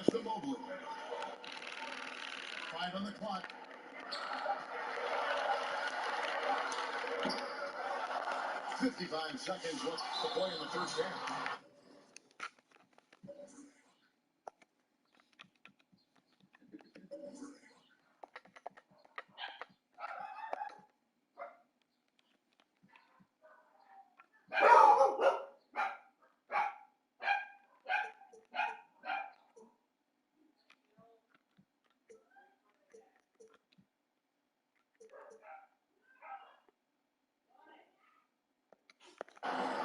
Pass to Mobley. 5 on the clock. 55 seconds left to play in the first half.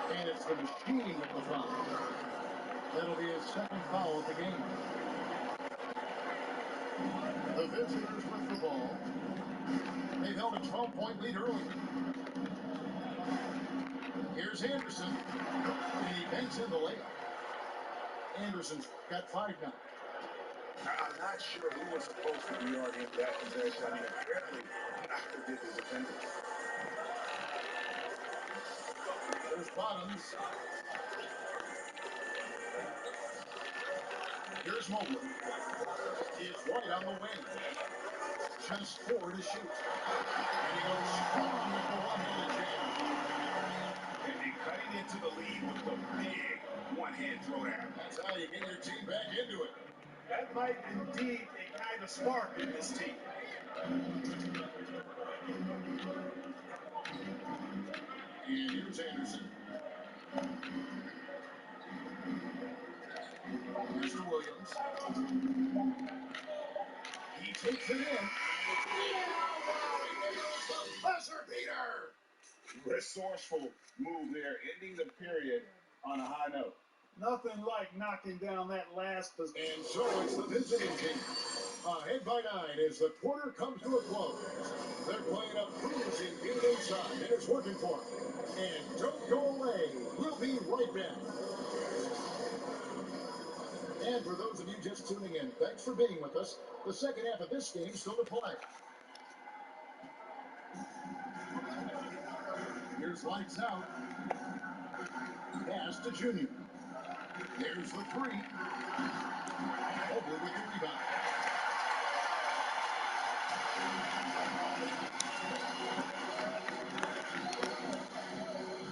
And it's the machine with the foul. That'll be his second foul of the game. The visitors with the ball. They've held a 12-point lead early. Here's Anderson. And he banks in the layup. Anderson's got 5 now. I'm not sure who was supposed to be on him that possession. I mean, apparently, knocked it the defender. There's Bottoms. Here's Mobley. He's right on the wing. Just 4 to shoot. And he goes strong with the one-handed jam. And they're cutting into the lead with the big one-hand throwdown. That's how you get your team back into it. That might indeed ignite a spark in this team. And here's Anderson. Mr. Williams. He takes it in. Buzzer beater! Resourceful move there, ending the period on a high note. Nothing like knocking down that last position. And so it's the visiting team. Ahead by 9 as the quarter comes to a close. They're playing up Cruz in deep inside, and it's working for them. And don't go away. We'll be right back. And for those of you just tuning in, thanks for being with us. The second half of this game is still to play. Here's lights out. Pass to Junior. There's the 3. Mobley with the rebound.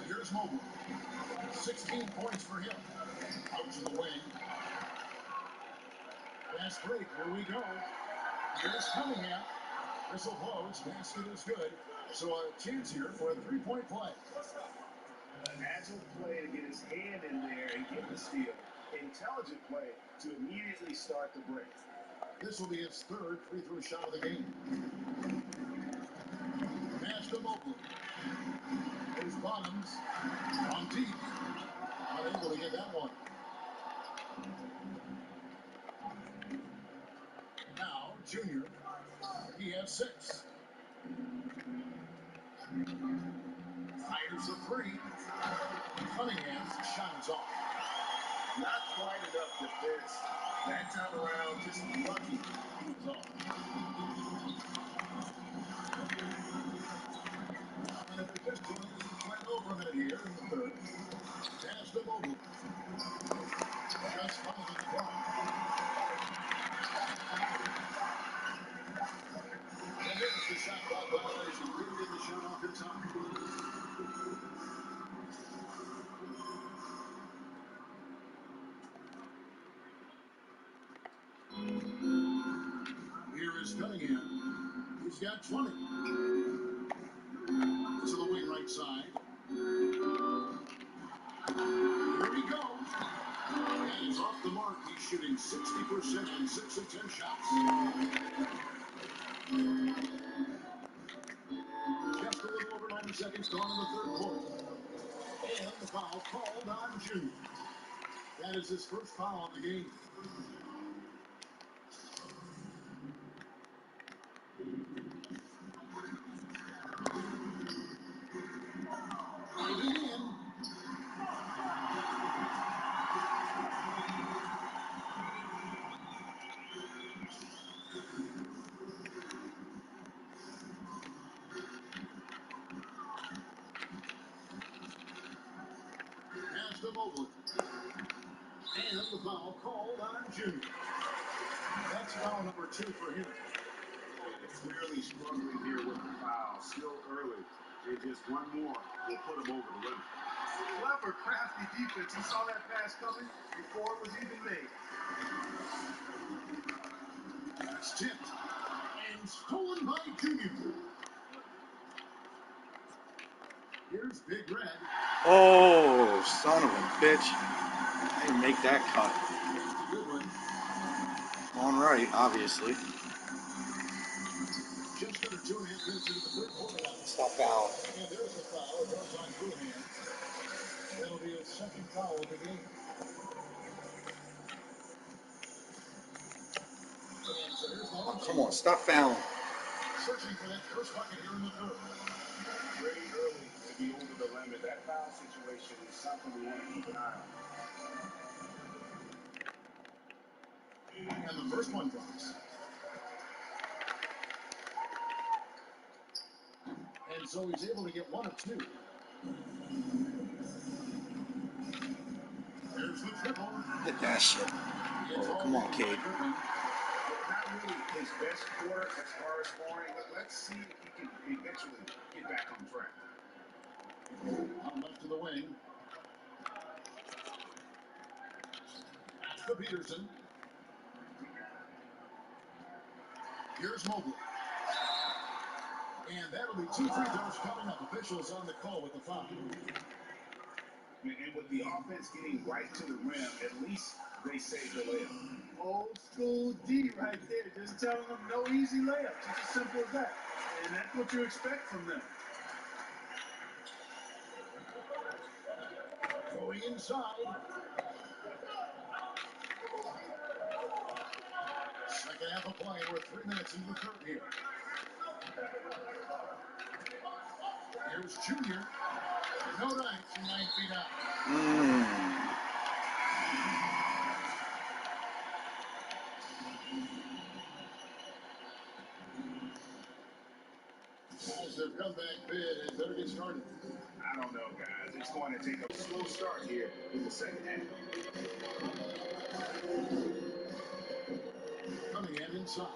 Here's Mobley. 16 points for him. Out to the wing. Fast break. Here we go. Here's Cunningham. Whistle blows. Basket is good. So a chance here for a 3-point play. An agile play to get his hand in there and get the steal. Intelligent play to immediately start the break. This will be his third free throw shot of the game. Pass to Mobley. There's Bottoms on deep. Unable to get that one. Now, Junior. He has 6. Fires the 3. Cunningham's shot is off. Not quite enough defense. That time around, just lucky he was off. And if it just went over a minute here in the third. Pass to Mobley. Just 5 on the clock. And there's the shot clock violation. Couldn't get the shot off in time. Here is Cunningham. He's got 20. To the wing right side. Here he goes. And it's off the mark. He's shooting 60% on 6 of 10 shots. Just a little over 90 seconds gone in the third quarter. And the foul called on Junior. That is his first foul of the game. Moving in. Pass to Mobley. And the foul called on Junior. foul number 2 for him. Clearly struggling here with the foul. Still early. And just one more will put him over the limit. Clever, crafty defense. He saw that pass coming before it was even made. That's tipped and stolen by Junior. Here's Big Red. Oh, son of a bitch. They didn't make that cut. Good one. On right, obviously. Just under 2.5 minutes into the third quarter now. Stop foul. And there's the foul. It goes on two hands. That'll be his second foul of the game. And so here's the Oh, come on, stop fouling. searching for that first bucket here in the third. Pretty early to be over the limit. That foul situation is something we want to keep an eye on. And the first one drops. And so he's able to get one of two. There's the triple. Hit that shit. Oh, come on, Cade. Not really his best quarter as far as scoring, but let's see if he can eventually get back on track. On left to the wing. To Peterson. Here's Mobley. And that'll be 2 free throws coming up. Officials on the call with the foul. And with the offense getting right to the rim, at least they saved the layup. Old school D right there. Just telling them no easy layups. It's as simple as that. And that's what you expect from them. Going inside. Second half of play. We're 3 minutes into the third here. Here's Junior. No dice from 9 feet out. As their comeback bid, it better get started. I don't know, guys. It's going to take a slow start here in the second half. Coming in inside.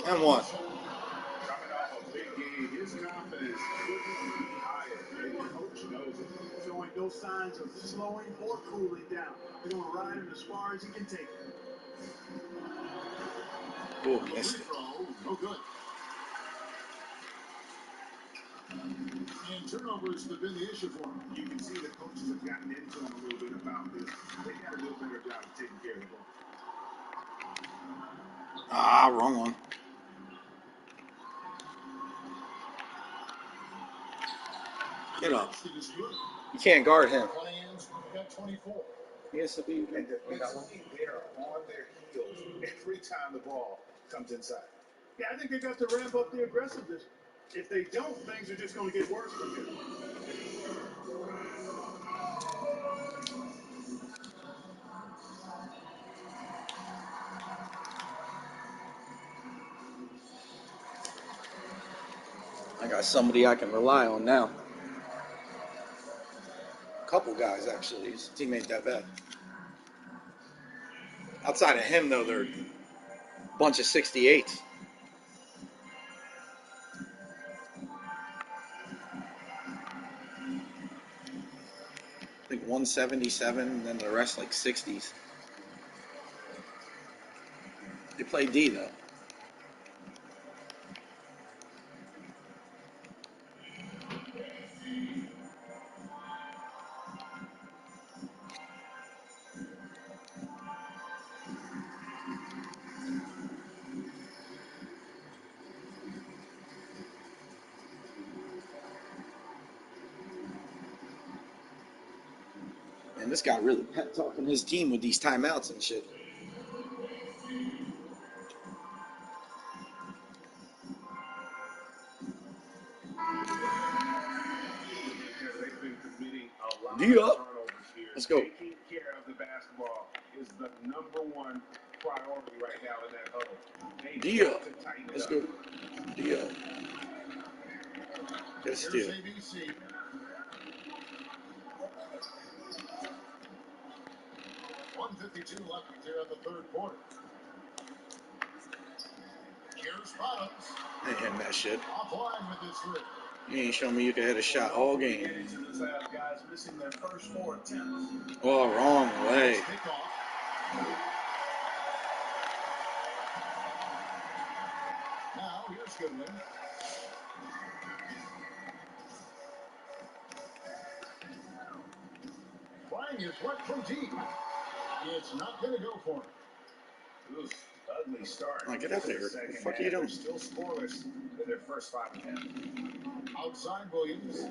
And what? Coming off a big game, his confidence couldn't be higher. And the coach knows it. Showing no signs of slowing or cooling down. He's going to ride him as far as he can take it. Oh, missed Free it. throw, no good. And turnovers have been the issue for him. You can see the coaches have gotten into him a little bit about this. They got to do a better job of taking care of the ball. Ah, wrong one. Get up. You can't guard him. Lions got 24. Yes, it'll be. And defensively, they are on their heels every time the ball comes inside. Yeah, I think they've got to ramp up the aggressiveness. If they don't, things are just going to get worse from here. I got somebody I can rely on now. A couple guys, actually. His team ain't that bad. Outside of him, though, they're a bunch of 68s. I think 177, and then the rest like 60s. They play D, though. And this guy really pet talking his team with these timeouts and shit. They've been committing a lot D of up. turnovers here. Let's go. Taking care of the basketball is the #1 priority right now in that huddle. They D got up. to tighten it Let's up. go. D up. Get a Here's steal. ABC. 1:52 left here in the third quarter. Here's Bottoms. I ain't hitting that shit. Offline with this three. You ain't showing me you can hit a shot all game. Guys missing their first 4 attempts. Oh, wrong way. Kickoff. Now, here's Goodwin. Trying his work from deep. It's not going to go for him. Oof, ugly start. Oh, get out there. What the fuck are you doing? Still scoreless in their first 5 attempts. Outside Williams.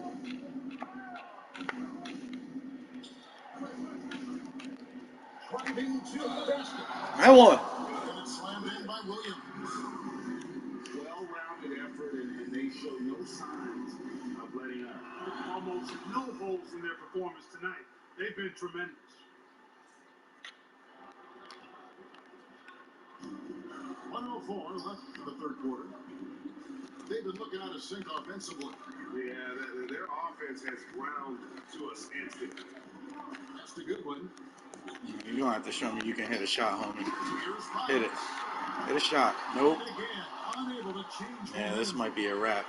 Driving to the basket. I won. And it's slammed in by Williams. Well-rounded effort, and they show no signs of letting up. Almost no holes in their performance tonight. They've been tremendous. 104 left for the third quarter. They've been looking out of sync offensively. Yeah, their offense has ground to a standstill. That's a good one. You're gonna have to show me you can hit a shot, homie. Here's Hit it. Bottoms. Hit a shot. Nope. And again, unable to change Yeah, this momentum. might be a wrap.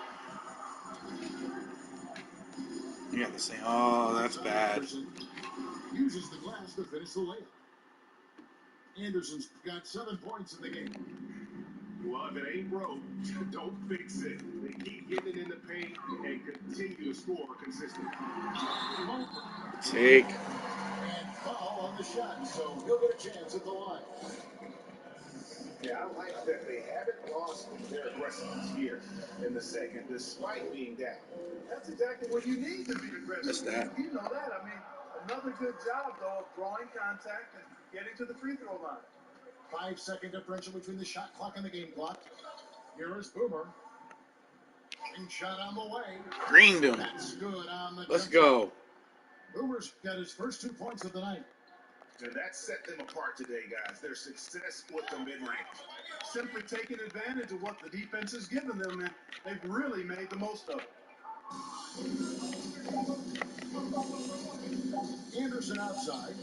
You got the same. Oh, that's bad. Anderson uses the glass to finish the layup. Anderson's got 7 points in the game. Well, if it ain't broke, don't fix it. They keep getting it in the paint and continue to score consistently. Take. And foul on the shot, so he'll get a chance at the line. Yeah, I like that they haven't lost their aggressiveness here in the second, despite being down. That's exactly what you need to be aggressive. That's that. You know that. I mean, another good job, though, of drawing contact and getting to the free throw line. 5-second differential between the shot clock and the game clock. Here is Boomer. And shot on the way. Green doing it. That's good on the Let's jump go. shot. Boomer's got his first 2 points of the night. And that set them apart today, guys. Their success with the mid-range. Simply taking advantage of what the defense has given them, and they've really made the most of it. Anderson outside.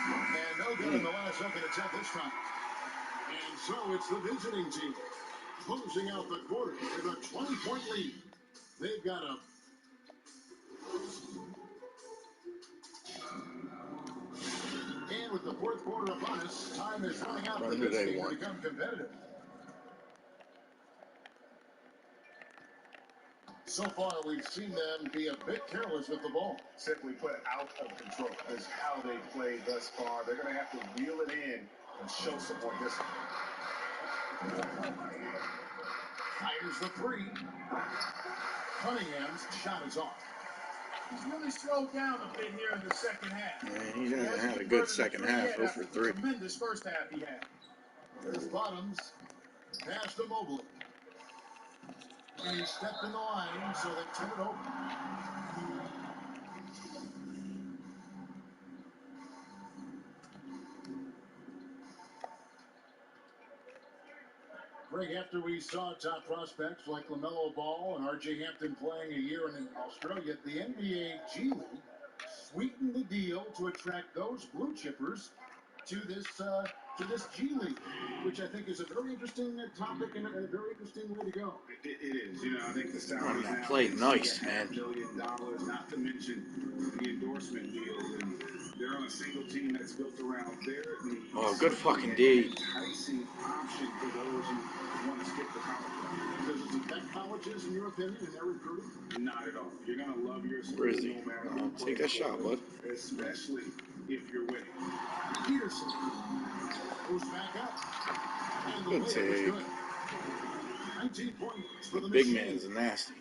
And no good in the last second attempt this time. And so it's the visiting team closing out the quarter with a 20-point lead. They've got a... And with the fourth quarter upon us, time is running out for this team to become competitive. So far, we've seen them be a bit careless with the ball. Simply put, out of control is how they played thus far. They're going to have to reel it in and show some more discipline. Fires the three. Cunningham's shot is off. He's really slowed down a bit here in the second half. Yeah, he hasn't had a good second half. 0 for 3. Tremendous first half he had. There's Bottoms. Pass to Mobley. And he stepped in the line, so they turn it over. Greg, after we saw top prospects like LaMelo Ball and R.J. Hampton playing a year in Australia, the NBA G League sweetened the deal to attract those blue chippers to this G League, which I think is a very interesting topic and a very interesting way to go. It is. You know, I think the salaries Running that now play nice, $500 man. million, not to mention the endorsement deals, and they're on a single team that's built around their needs. Oh, good fucking D. Enticing option for those who want to skip the college route. Does it affect colleges, in your opinion, in their recruiting? Not at all. You're going to love your school Where is he? no matter who Take that shot, bud. especially if you're winning. Peterson goes back up. And the Good layup is take. good. 19 points for the Big machine. man's nasty.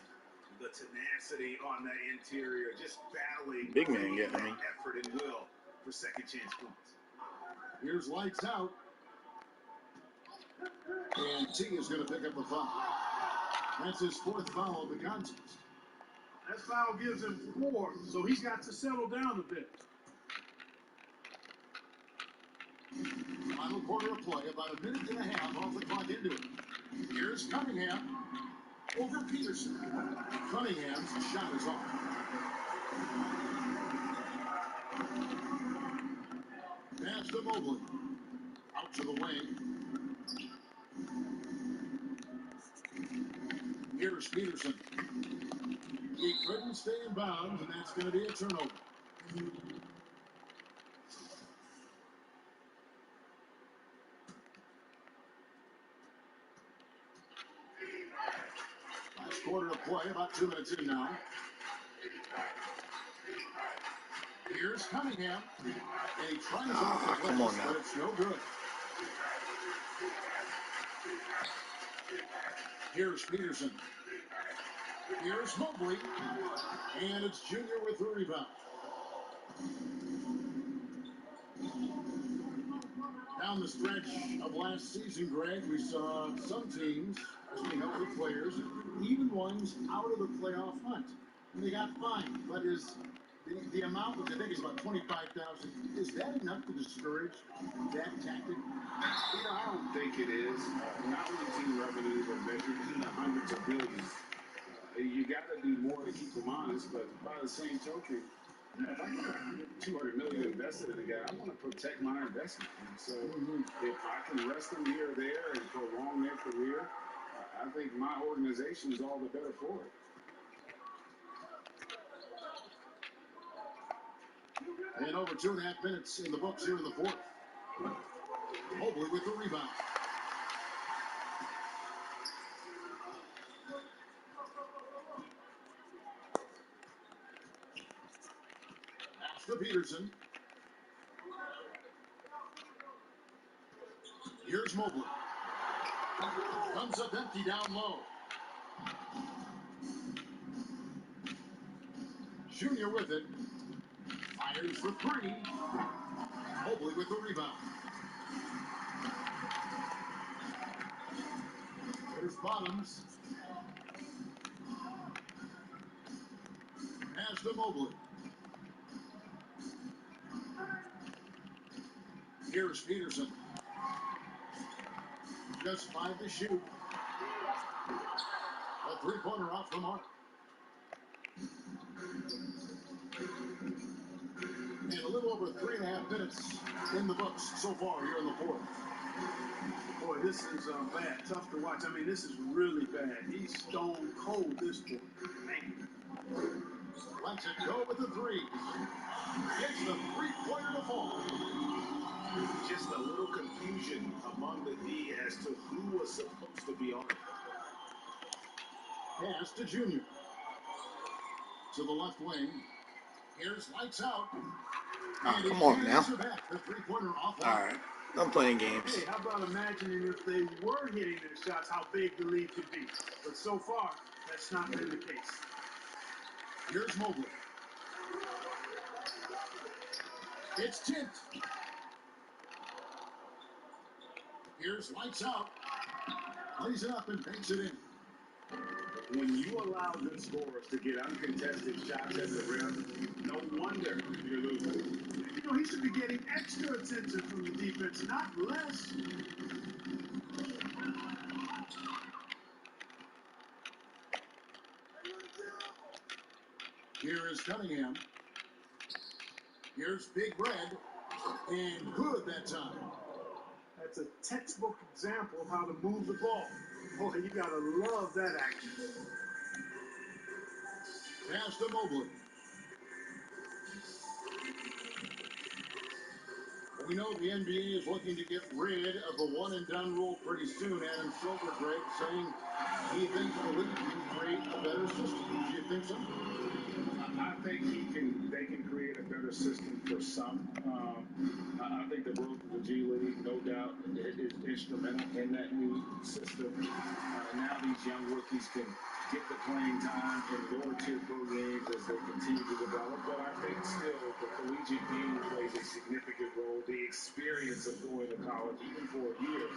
The tenacity on that interior, just battling. Big man getting me. Effort and will for second chance points. Here's lights out. And T is going to pick up the foul. That's his 4th foul of the contest. That foul gives him 4, so he's got to settle down a bit. Final quarter of play, about a minute and a half off the clock into it. Here's Cunningham over Peterson. Cunningham's shot is off. Pass to Mobley. Out to the wing. Here's Peterson. He couldn't stay in bounds, and that's going to be a turnover. Last quarter of play, about 2 minutes in now. Here's Cunningham. And he tries off the come place, on now. but it's no good. Here's Peterson. Here's Mobley. And it's Junior with the rebound. Down the stretch of last season, Greg, we saw some teams, especially healthy players, even ones out of the playoff hunt. And they got fined. But is the amount, which I think is about $25,000, is that enough to discourage that tactic? I don't think it is. Not when team revenues are measured in the hundreds of billions. You got to do more to keep them honest, but by the same token, if I get $200 million invested in a guy, I want to protect my investment. And so if I can rest them here or there and prolong their career, I think my organization is all the better for it. And over 2.5 minutes in the books here in the fourth. Mobley with the rebound. Pass to Peterson. Here's Mobley. Comes up empty down low. Junior with it. Fires for three. Mobley with the rebound. Here's Bottoms. Pass to Mobley. Here's Peterson. Just 5 to shoot. A three-pointer off the mark. And a little over 3.5 minutes in the books so far here in the fourth. Boy, this is bad. Tough to watch. I mean, this is really bad. He's stone cold this point. Man. Lets it go with the three. Gets the three-pointer to fall. Just a little confusion among the D as to who was supposed to be on it. Pass to Junior. To the left wing. Here's lights out. And Come on now. Back. The three-pointer off. All right. I'm playing games. Hey, how about imagining if they were hitting their shots, how big the lead could be? But so far, that's not been the case. Here's Mobley. It's Tint. Here's lights out. Lays it up and banks it in. When you allow good scorers to get uncontested shots at the rim, no wonder you're losing. You know, he should be getting extra attention from the defense, not less. Here is Cunningham. Here's Big Red. And good that time. That's a textbook example of how to move the ball. Boy, you got to love that action. Pass to Mobley. We know the NBA is looking to get rid of the one-and-done rule pretty soon. Adam Silver, Greg, saying he thinks the league can create a better system. Do you think so? I think they can create a better system for some. I think the growth of the G League, no doubt, is instrumental in that new system. Now these young rookies can get the playing time in lower tier pro games as they continue to develop. But I think still the collegiate game plays a significant role. The experience of going to college, even for a year,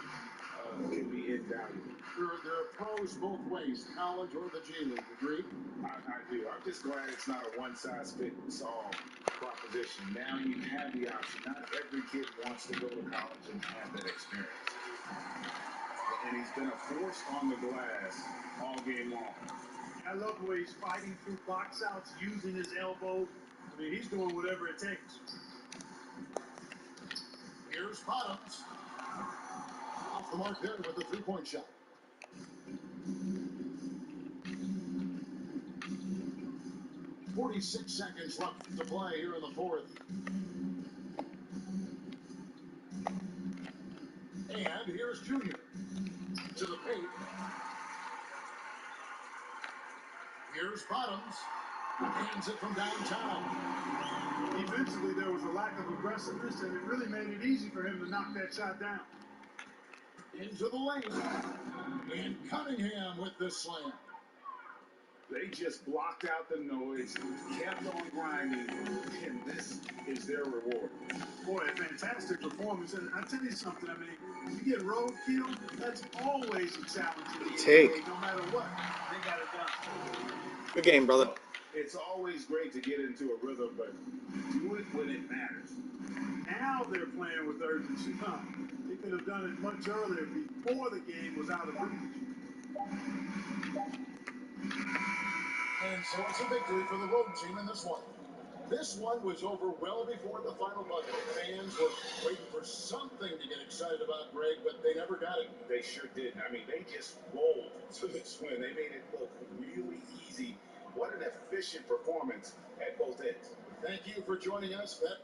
can be invaluable. There are pros both ways, college or the G League. Agreed? I do. I'm just glad it's not a one-size-fits-all proposition. Now you have the option. Not every kid wants to go to college and have that experience. And he's been a force on the glass all game long. I love the way he's fighting through box outs, using his elbow. I mean, he's doing whatever it takes. Here's Bottoms. Off the mark there with the three-point shot. 46 seconds left to play here in the fourth. And here's Junior to the paint. Here's Bottoms. Hands it from downtown. Defensively, there was a lack of aggressiveness, and it really made it easy for him to knock that shot down. Into the lane. And Cunningham with the slam. They just blocked out the noise, kept on grinding, and this is their reward. Boy, a fantastic performance. And I tell you something, I mean, you get roadkill, that's always a challenge in the NBA, no matter what. They got it done. Good game, brother. It's always great to get into a rhythm, but do it when it matters. Now they're playing with urgency. They could have done it much earlier before the game was out of reach. And so it's a victory for the road team in this one. This one was over well before the final buzzer. Fans were waiting for something to get excited about, Greg, but they never got it. They sure did. I mean, they just rolled to this win. They made it look really easy. What an efficient performance at both ends. Thank you for joining us. That